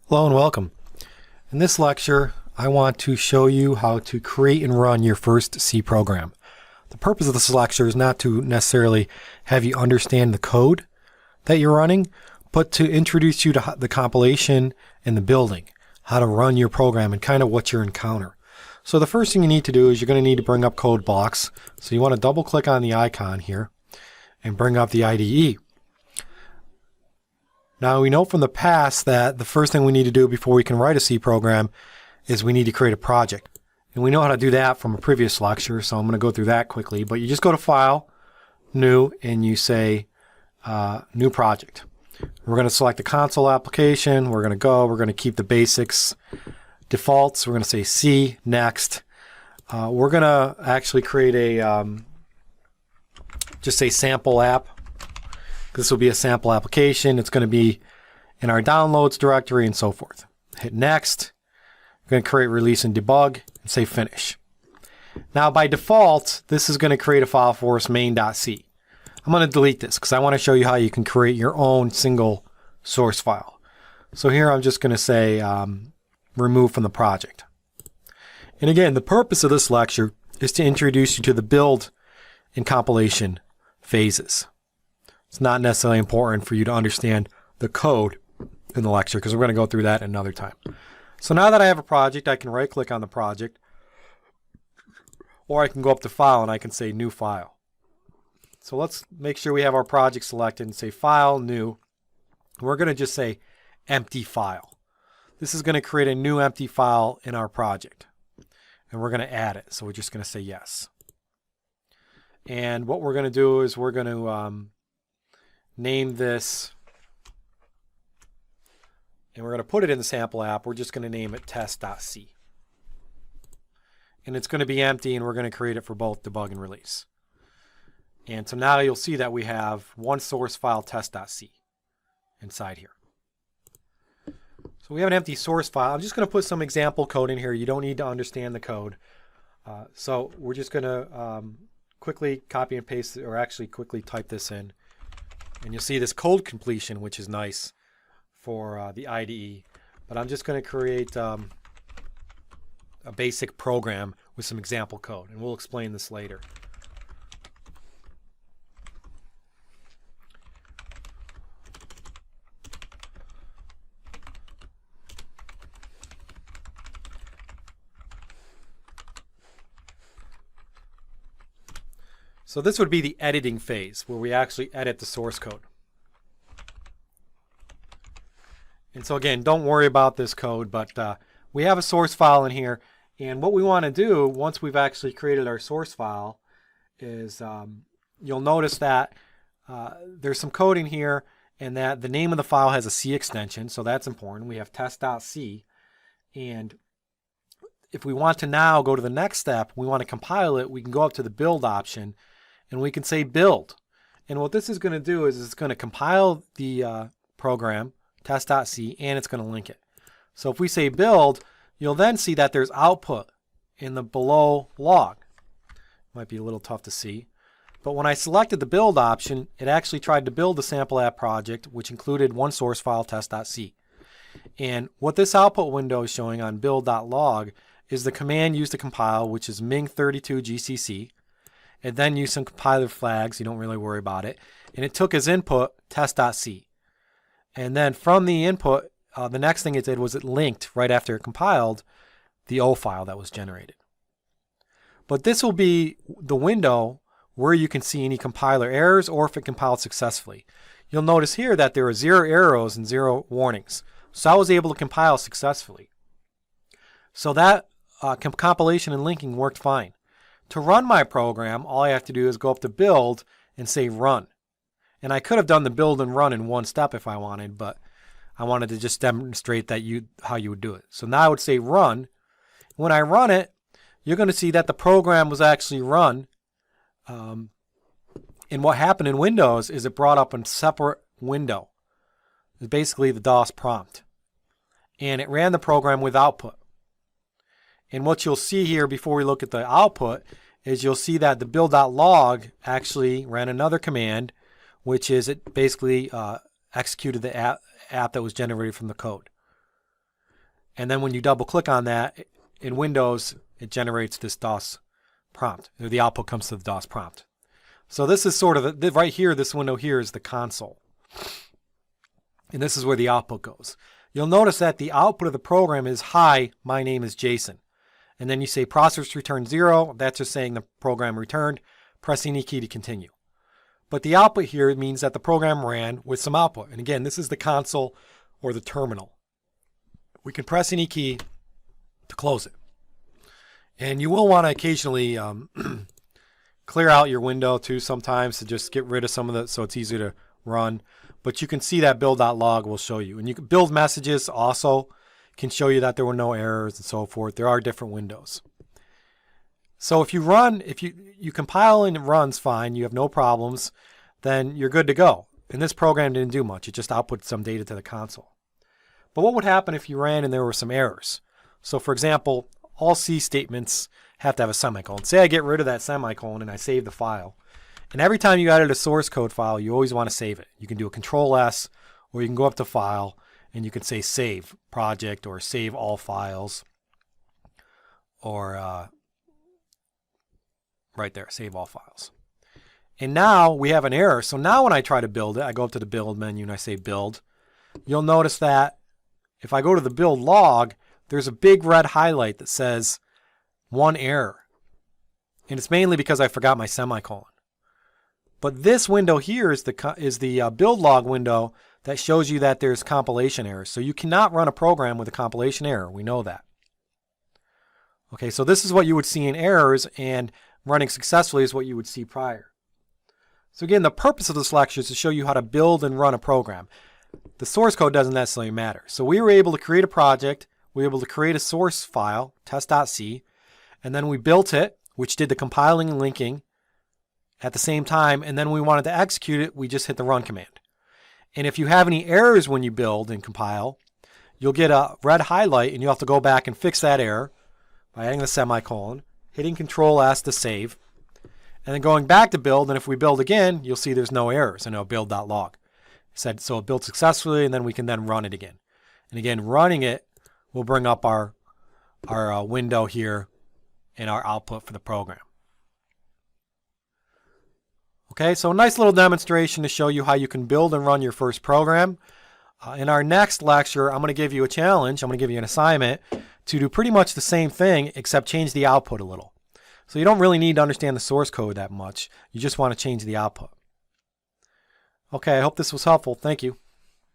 Hello and welcome. In this lecture, I want to show you how to create and run your first C program. The purpose of this lecture is not to necessarily have you understand the code that you're running, but to introduce you to the compilation and the building, how to run your program and kind of what you encounter. So the first thing you need to do is you're going to need to bring up code blocks. So you want to double click on the icon here and bring up the IDE. Now we know from the past that the first thing we need to do before we can write a C program is we need to create a project. And we know how to do that from a previous lecture, so I'm going to go through that quickly. But you just go to File, New, and you say New Project. We're going to select the console application. We're going to keep the basics defaults. We're going to say C, Next. We're going to actually create a, just say sample app. This will be a sample application. It's going to be in our downloads directory and so forth. Hit next. We're going to create, release, and debug, and say finish. Now by default, this is going to create a file for us, main.c. I'm going to delete this because I want to show you how you can create your own single source file. So here I'm just going to say remove from the project. And again, the purpose of this lecture is to introduce you to the build and compilation phases. It's not necessarily important for you to understand the code in the lecture because we're going to go through that another time. So now that I have a project, I can right click on the project, or I can go up to File and I can say New File. So let's make sure we have our project selected and say File, New. We're going to just say Empty File. This is going to create a new empty file in our project. And we're going to add it. So we're just going to say yes. And what we're going to do is we're going to name this, and we're going to put it in the sample app. We're just going to name it test.c. And it's going to be empty, and we're going to create it for both debug and release. And so now you'll see that we have one source file, test.c, inside here. So we have an empty source file. I'm just going to put some example code in here. You don't need to understand the code. So we're just going to quickly copy and paste, or actually quickly type this in. And you'll see this code completion, which is nice for the IDE. But I'm just going to create a basic program with some example code. And we'll explain this later. So this would be the editing phase where we actually edit the source code. And so again, don't worry about this code, but we have a source file in here. And what we want to do once we've actually created our source file is you'll notice that there's some code in here and that the name of the file has a C extension. So that's important. We have test.c. And if we want to now go to the next step, we want to compile it, we can go up to the build option and we can say build. And what this is going to do is it's going to compile the program, test.c, and it's going to link it. So if we say build, you'll then see that there's output in the below log. Might be a little tough to see. But when I selected the build option, it actually tried to build the sample app project, which included one source file, test.c. And what this output window is showing on build.log is the command used to compile, which is ming32 gcc. It then used some compiler flags, you don't really worry about it. And it took as input test.c. And then from the input, the next thing it did was it linked right after it compiled the O file that was generated. But this will be the window where you can see any compiler errors or if it compiled successfully. You'll notice here that there are 0 arrows and 0 warnings. So I was able to compile successfully. So that compilation and linking worked fine. To run my program, all I have to do is go up to build and say run. And I could have done the build and run in one step if I wanted, but I wanted to just demonstrate that how you would do it. So now I would say run. When I run it, you're going to see that the program was actually run. And what happened in Windows is it brought up a separate window. It's basically the DOS prompt. And it ran the program with output. And what you'll see here before we look at the output is you'll see that the build.log actually ran another command, which is it basically executed the app that was generated from the code. And then when you double click on that in Windows, it generates this DOS prompt. The output comes to the DOS prompt. So this is sort of, right here, this window here is the console. And this is where the output goes. You'll notice that the output of the program is, hi, my name is Jason. And then you say process return 0. That's just saying the program returned. Press any key to continue. But the output here means that the program ran with some output. And again, this is the console or the terminal. We can press any key to close it. And you will want to occasionally clear out your window too sometimes to just get rid of some of the, so it's easier to run. But you can see that build.log will show you. And you can build messages also can show you that there were no errors and so forth. There are different windows. So if you run, if you compile and it runs fine, you have no problems, then you're good to go. And this program didn't do much. It just output some data to the console. But what would happen if you ran and there were some errors? So for example, all C statements have to have a semicolon. Say I get rid of that semicolon and I save the file. And every time you edit a source code file, you always want to save it. You can do a Control S, or you can go up to File, and you can say Save Project, or Save All Files, or right there, Save All Files. And now we have an error. So now when I try to build it, I go up to the Build menu and I say Build. You'll notice that if I go to the Build log, there's a big red highlight that says 1 error. And it's mainly because I forgot my semicolon. But this window here is the build log window that shows you that there's compilation errors. So you cannot run a program with a compilation error. We know that. Okay, so this is what you would see in errors, and running successfully is what you would see prior. So again, the purpose of this lecture is to show you how to build and run a program. The source code doesn't necessarily matter. So we were able to create a project. We were able to create a source file, test.c, and then we built it, which did the compiling and linking at the same time, and then we wanted to execute it, we just hit the run command. And if you have any errors when you build and compile, you'll get a red highlight and you'll have to go back and fix that error by adding the semicolon, hitting Control S to save, and then going back to build, and if we build again, you'll see there's no errors, and it'll build.log. So it built successfully, and then we can then run it again. And again, running it will bring up our window here and our output for the program. Okay, so a nice little demonstration to show you how you can build and run your first program. In our next lecture, I'm going to give you a challenge. I'm going to give you an assignment to do pretty much the same thing, except change the output a little. So you don't really need to understand the source code that much. You just want to change the output. Okay, I hope this was helpful. Thank you.